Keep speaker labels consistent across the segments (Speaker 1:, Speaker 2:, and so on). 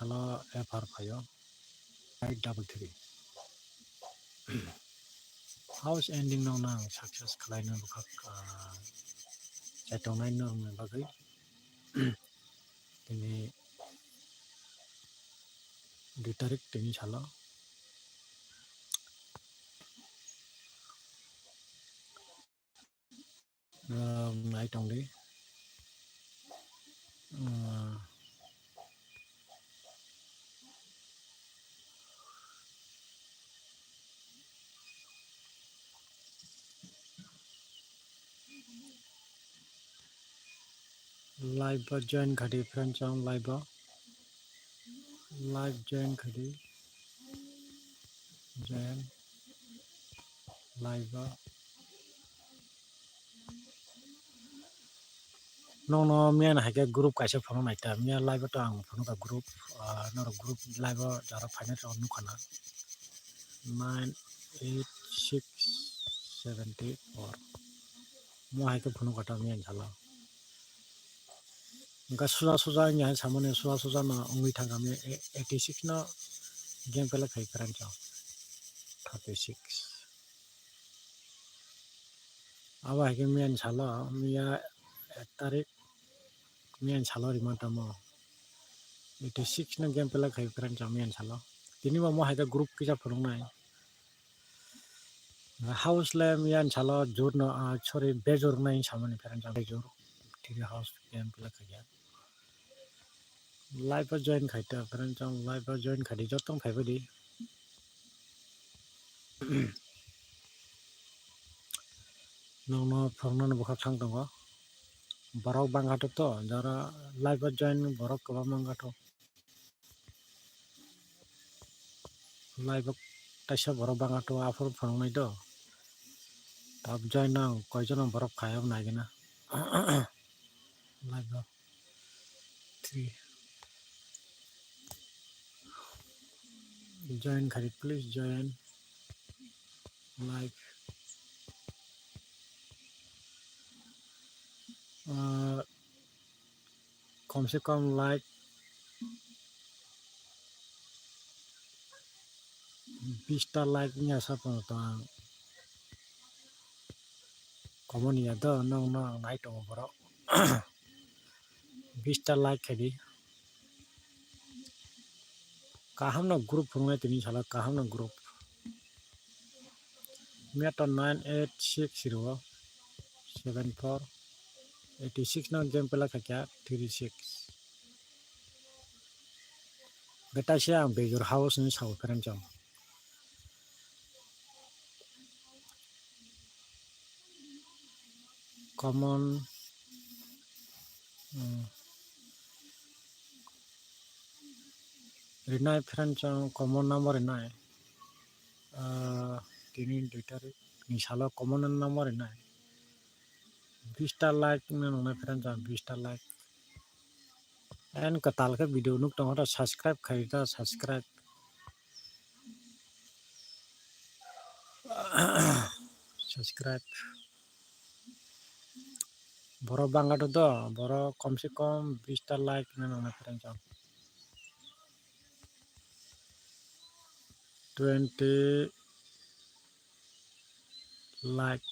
Speaker 1: sala FR phayo 833 house ending no nang success khlaina bukhak chatongnai no bagai tini 2 tarik tini sala night only live join khadi friend chong live join khadi join live no mian haike group kaise phone naita mia live to ang phone ka group no group live jara final on khana 98674 mo haike phone kata mian jhala ga suja nya samone suja na ongui thanga me 86 na game pela khai karan cha 36 aba haike mian jhala mia 1 tarik mian jhala rimata mo 86 na game pela khai karan cha mian jhala tini mo haike group kisa phone nai house le mian jhala jor no sorry bejor nai samone karan cha bejor tiri house game pela khai live join khaita karan cha live join khadi jotong phaiba di no phone no bukhak sang tongo borok banghato to jara live join borok kaba manghato live taisa borok banghato afor phone nai do tab join nang koijon borok khayam nagina live 3 join khadi please join live कम से कम like 20 टा like nya sa pon ta common ya da no nai to boro 20 टा like khadi kaham na group phungai tini sala kaham na group mia to 98674 86 na game pela kya 36 beta sia ang bejor house ni sau peren jam common renai friend jam common number renai tini twitter ni sala common number renai 20 टा like na nong friend jam 20 टा like and katal ke video nuk tong ta subscribe khaita subscribe subscribe boro bangato do boro kom se kom 20 ta like na na friend jam 20 like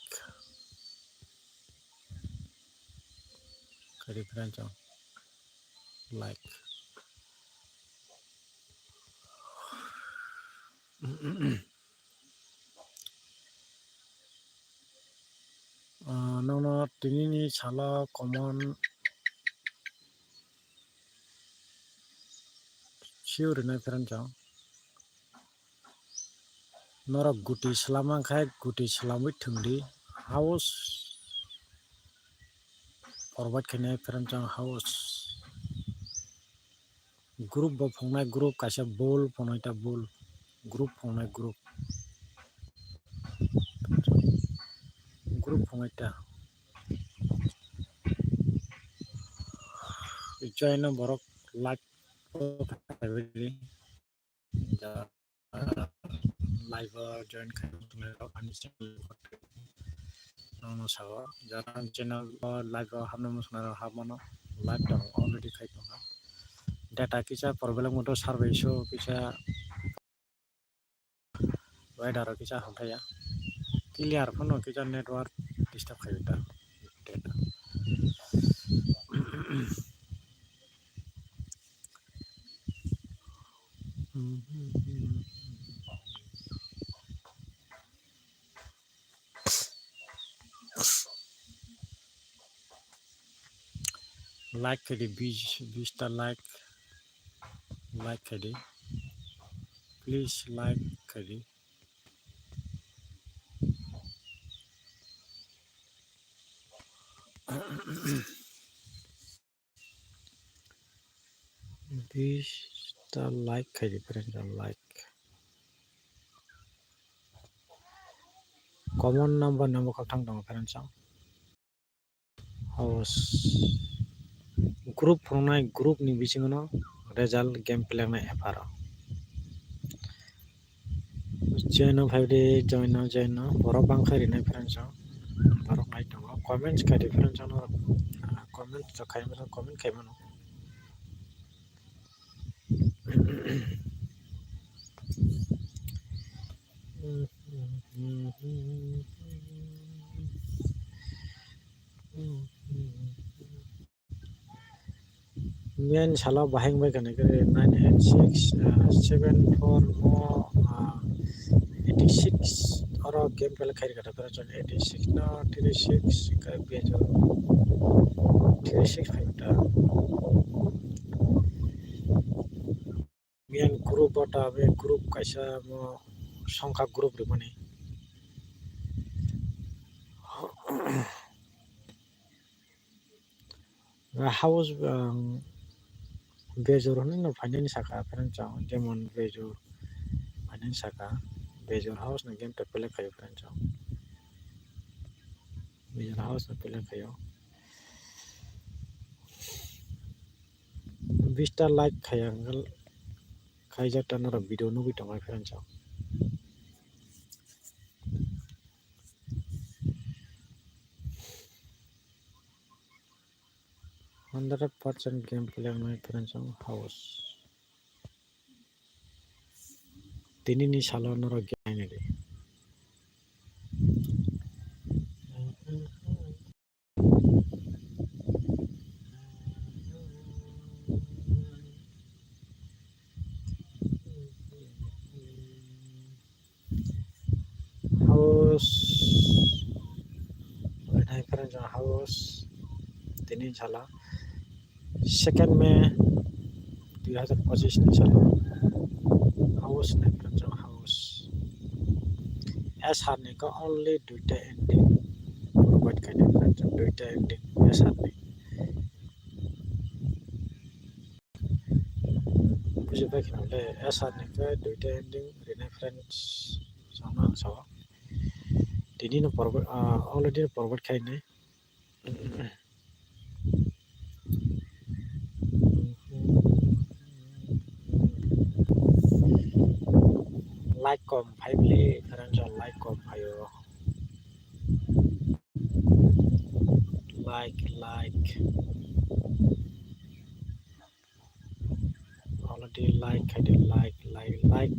Speaker 1: kari friend jam like no tini ni sala common sure na friend jam nora guti salamang khai guti salamui thungdi house forward khane friend jam house group bo phongnai group kaisa bol phongnai ta bol group phongnai group phongnai ta join na borok like live join khai no sawa jaran channel live hamna musna hamano live already khai tonga data kisa problem motor survey show kisa weather kisa hamthaya clear phono kisa network disturb khaita data like the beach vista like the please like the vista like the friends like common number kathang dong friends house group phongnai group ni bisingono result game play na efaro join 5 day join borok bangkha rinai friends borok nai tongo comments kai friends no comment to khaimano comment khaimano Mian shala baheng bai kana kare 98674 86 oro game pela khairi kata pera chon 86 no 36 ka bejo 36 khaita mian group bota be group kaisa mo songkha group ri mani house bejor no finance saka pera chon jemon bejor finance saka bejor house na game pela khayo pera chon bejor house na pela khayo Vista like khayangal khaija tanara video nubi tongai pera chon 100% game play my friends house tini ni salo noro game de house my friends house tini sala second May 2025 ni salo house my friends house as harne ko only duita ending provide kind of friends duita ending as harne বুঝে পাখি নলে as harne ko duita ending rene friends sama so tini no provide already provide kind like com 5 li friends like com ayo like already like I did like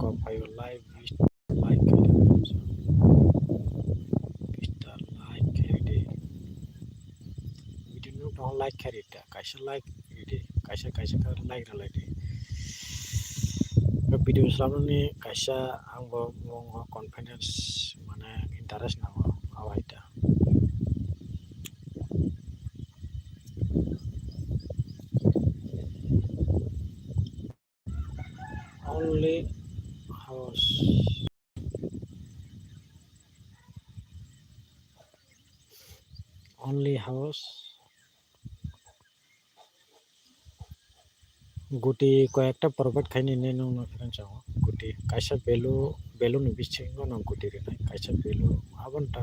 Speaker 1: of ayo like like Vista like it we do not don't like it kaisa like it kaisa ka like it video selama kaisa anggo mongo confidence mana interest nama awaita only house only house গুটি কয়েকটা পর্বত খাইনি নেনো না friend চাও গুটি কাইসা বেলু নি বিচিঙ্গো না গুটি রে নাই কাইসা বেলু আবনটা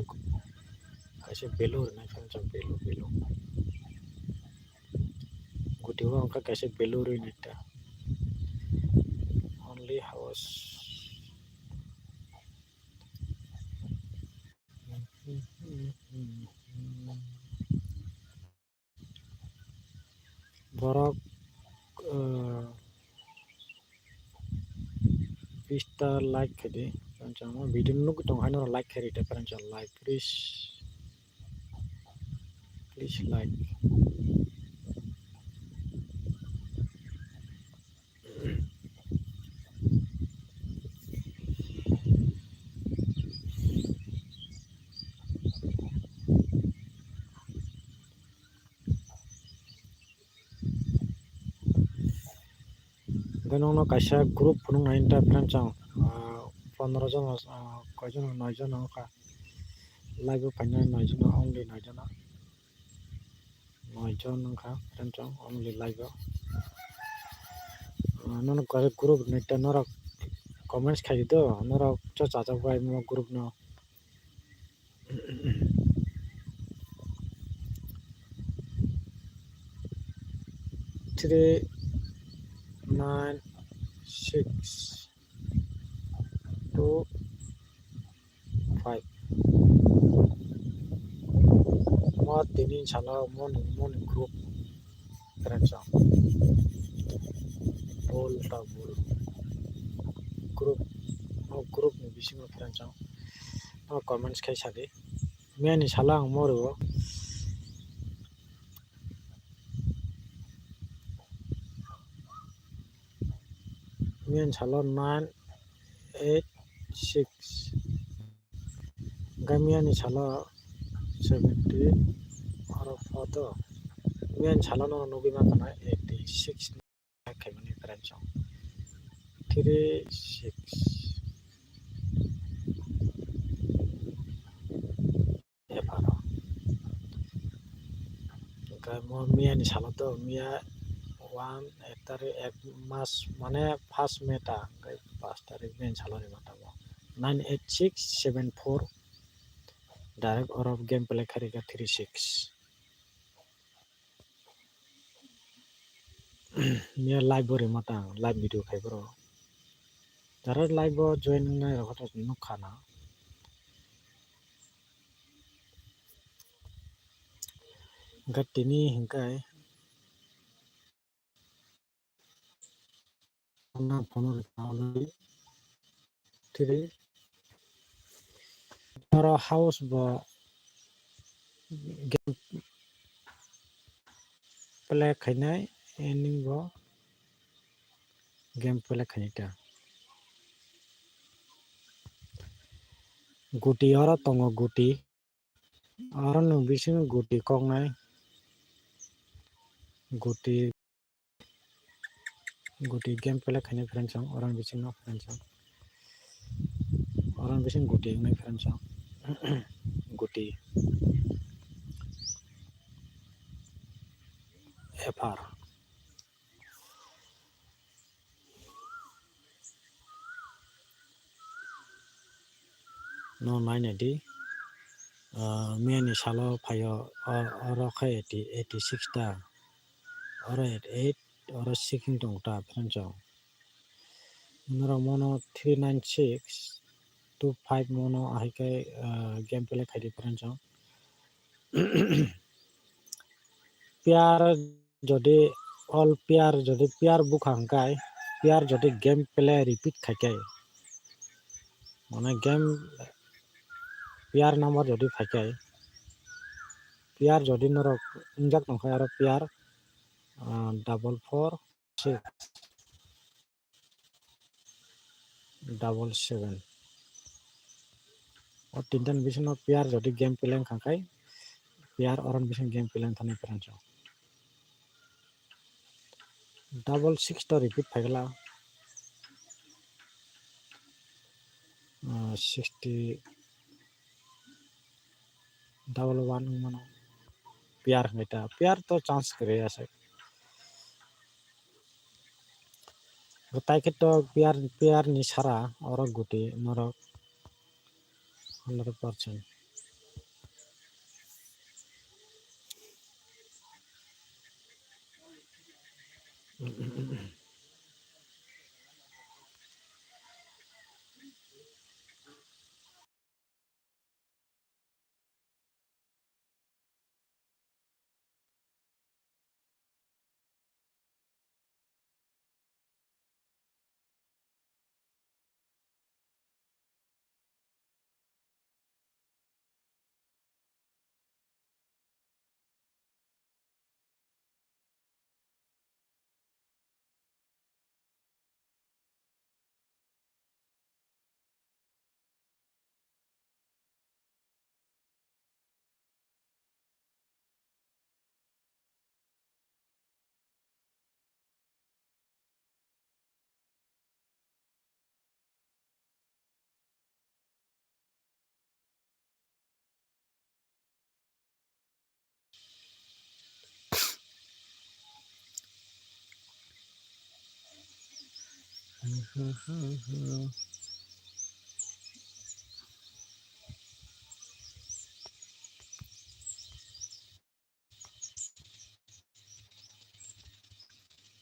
Speaker 1: কাইসা বেলু রে নাই ফ্রেন্ড চাও বেলু গুটি হো অঙ্কা কাইসা বেলু রে নিটা only house borok Pista like kedi perancang mo video nuk tong haino like kedi te perancang like please like ganong no kaisa group phunung nain ta perancang 15 জন কয়জন 9 জন ka live paina 9 John only 9 John 9 John ka perancang only live nono kare group neta nora comments khai do nora cho cha cha bai mo group no 39625 mo tinin chala mon group perancang bol ta bol group ni bisingo perancang no comments khai sade miani salang moro mian salo 986 gamiani salo 70 or photo mian salo no nugi ma kana 86 khai mani perancang 36 eparo mo miani salo to mia 1 tarik 1 mas mane first meta 5 tarik mian salo ni mata 98674 direct or of game play kharika 36 mia live bori mata live video khai bro jara live join na rakota nukhana gatini hingkai na phone already 3 tara house ba game play khainai ending bo game play khainita guti ora tongo guti ora no bising guti kongnai guti game play khainai perancang orang bising no perancang orang bising guti ngai perancang guti fr no 980 miani salo phayo oro khai 86 ta oro 88 oro 6 tong ta perancang nora mono 39625 mono ahikai game play khaidi perancang piar jodi all piar bukhangkai piar jodi game play repeat khaikai mane game piar number jodi phaikai piar jodi norok injak nongkhai aro piar 4467 o tintan bisino piar jodi game play khangkai piar oran bising game play thani perancang 66 to repeat phaigala 60 11 mano piar meta piar to chance kre ase gotai ke to piar ni sara oro guti norok 100%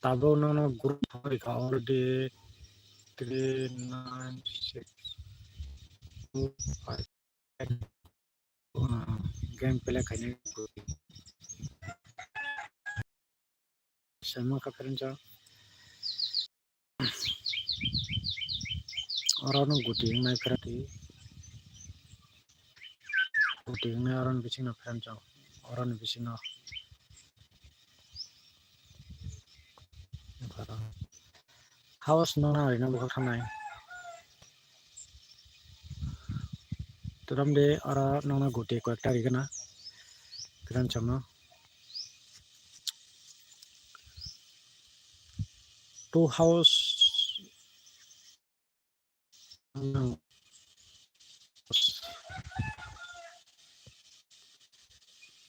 Speaker 1: Tabo no group already 39625 game play kayaknya sama kapan jauh orang nunggu di naik kereta Puting na orang bising na friend jauh orang bising na house nona hari na buka kanai teram de orang nona guti ko ekta rigana friend sama two house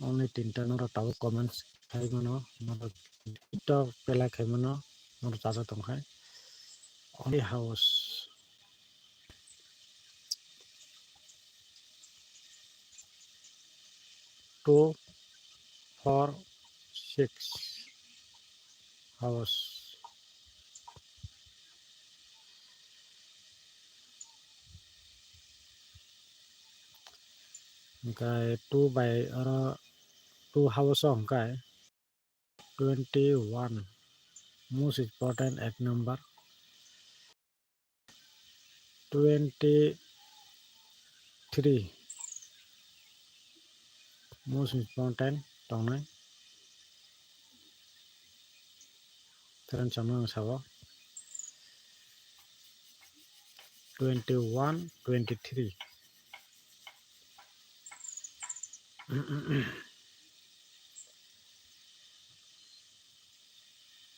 Speaker 1: only tinta nora tahu comments kai mano nora itu pela kai mano nora tasa tongkai only house 246 house kai 2 by 2 house ong kai 21 most important at number 23 most important tongnai teran sama sawo 21 23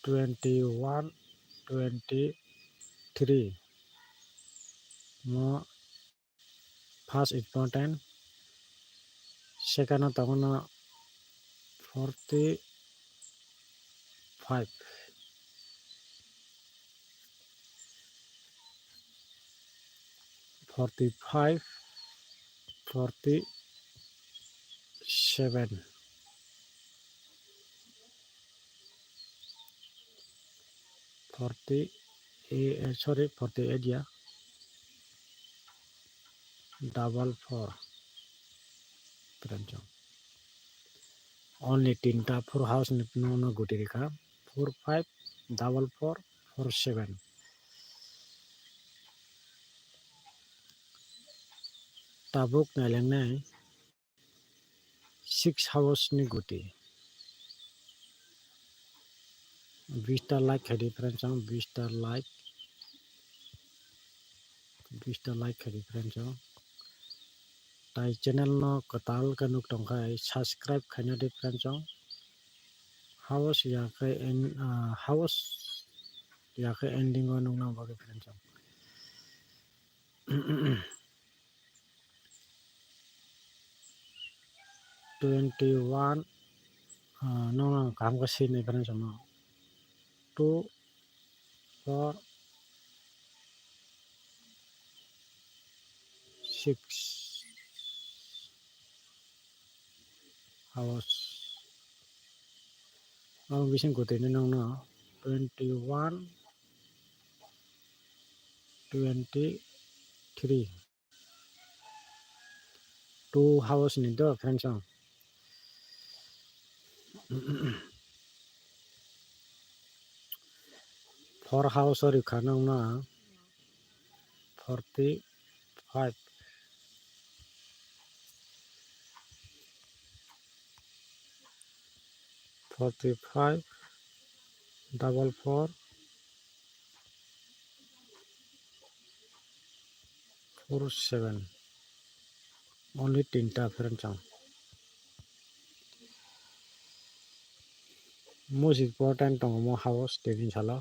Speaker 1: 21 23 mo first important second tongono 45 45 47 48 ya double 4 teranjang only tinta 4 house no guti rika 45 double 4 47 tabuk nalengnai 6 house ni guti 20 ta like khadi teranjang 20 ta like 20 ta like khadi teranjang tai channel no katal kanuk tongkai subscribe khanya de teranjang house ya kai en house ya kai ending on nang bagi teranjang 21 no kam ka sin ni teranjang no 2 4 6 house ang bising ko tin nang no 21 23 two house ni do teranjang 4 house ori khanang na 45 45 double 4 47 only tinta teranjang most important tong mo house devin sala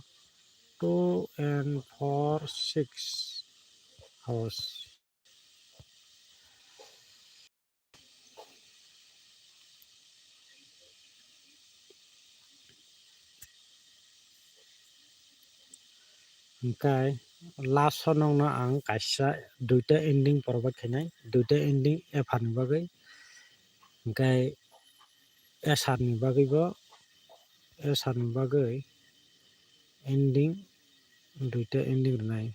Speaker 1: 2 and 4 6 house Hingkai last sonongno ang kaisa duita ending porbat khainai duita ending efar ni bagui hingkai esar ni bagui ending duita ending rwnai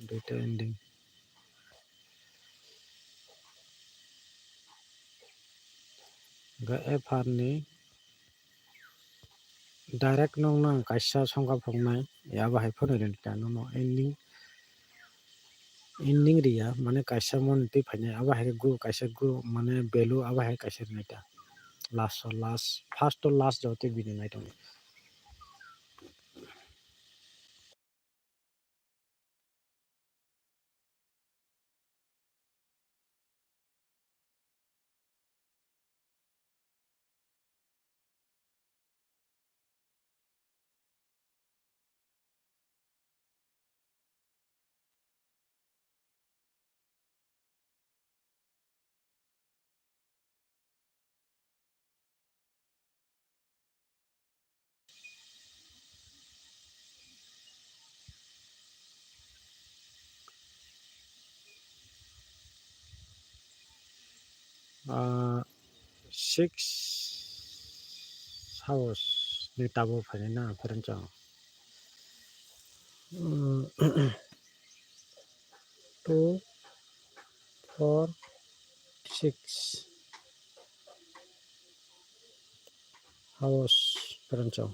Speaker 1: duita ending hingkai efar ni direct nongno ang kaisa songkha phognai abo hai phonoi rwngta nono ending riya mane kaisa mon tui phainai abo hai group kaisa group mane value abo hai kaisa rwnaita last first to last jau tui bini nai tongo. Six house ni tabo phainai na pherenchang 2 4 6 house pherenchang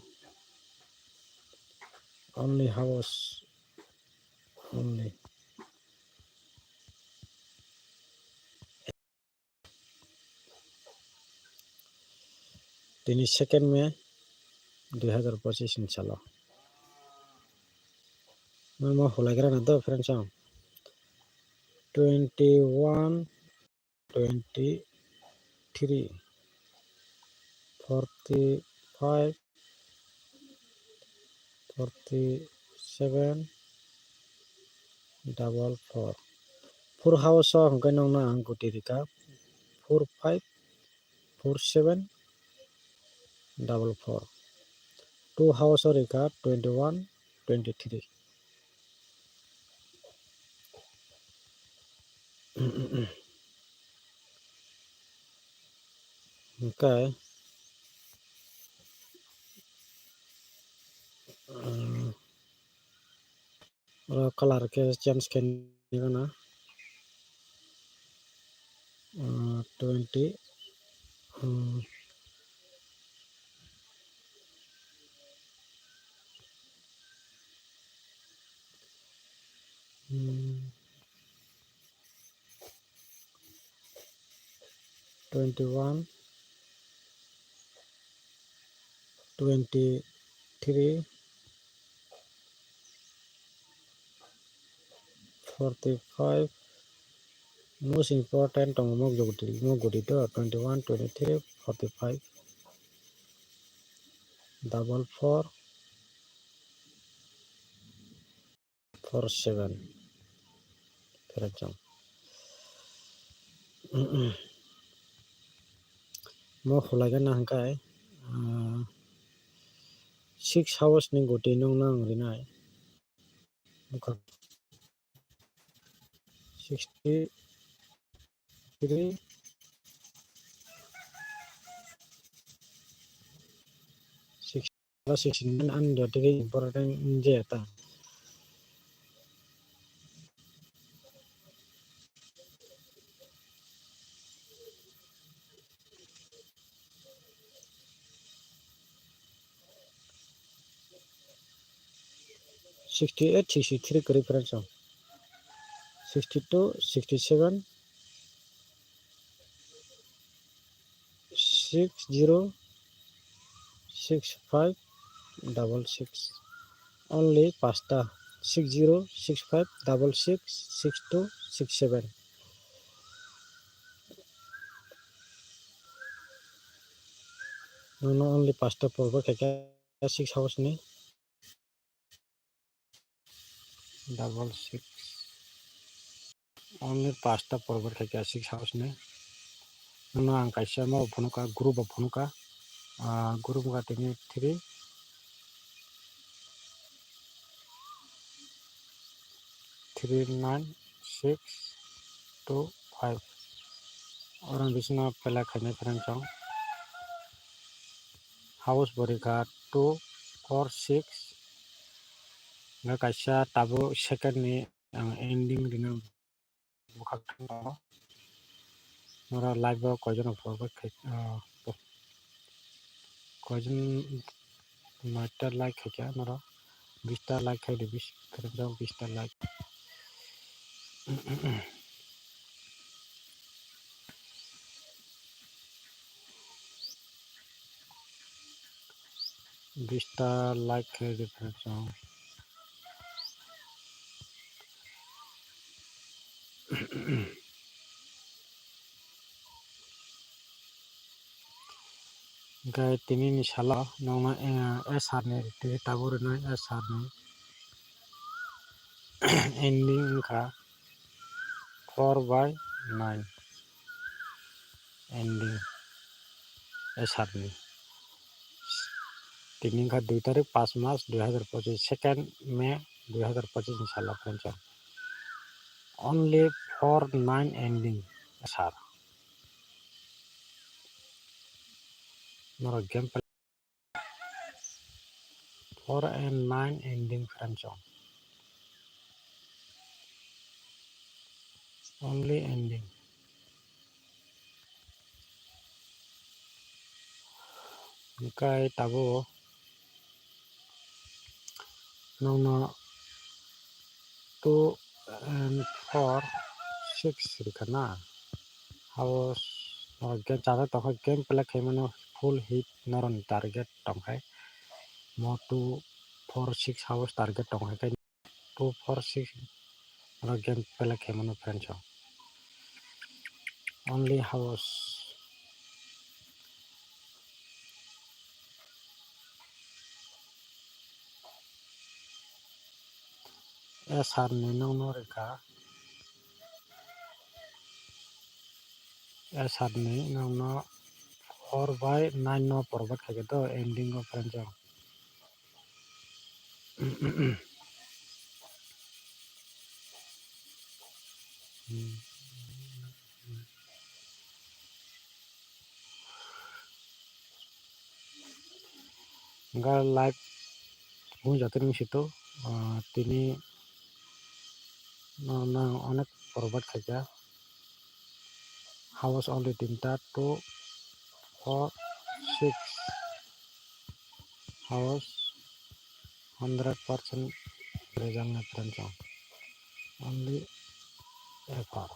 Speaker 1: only house only tini 2 May 2025 ni salo mo hulaigra na do pherenchang 21 23 45 47 44 4 house hingkai nongno ang guti rika 45 47 44 2 house rika 21 23 hingkai color ke change khaini gana 20 21 23 45 most important tong mo gudi to 21 23 45 44 47 pherenchang mo hulaiga na hingkai 6 house ni guti nongno ang rinai 63 69 ando tege important jeta 68 63 kari pherenchang 62 67 60 65 66 only pasta 60 65 66 62 67 no only pasta porbo khaika 6 house ni 66 only pasta porbo khaika 6 house ni no ang kaisa mo phunuka group of phunuka group ga tini 3 39,625 orang bisino pelak khainai pharanchong house borika 246 nga kaisa tabo second ni ending rino bukhak tongo nora live koijon forward koijon 9টা like খাইকা নরা 20টা like খাইলে 20টা like 20টা like খাইলে friends Gaya tini ni shala nongna SR ni tini tabur na SR ni ending ka 4/9 ending SR ni tini ka 2 tarik 5 Mac 2025 2 Mei 2025 ni shala friends only 4/9 ending SR nora game 4/9 ending friends only ending kai tabo nongna 2 and 4 6 rikana house game chara to game play khaimano full hit noron target tongkai mo 2 4 6 house target tongkai kai 2 4 6 no game play khaimano friends only house SR ni no reka SR ni no 4/9 no porbat khage to ending of friends ga live હું যতদিন সিতো তিনি অনেক পর্বত খাইকা house only 3টা 2 4 6 house 100% result na friends only FR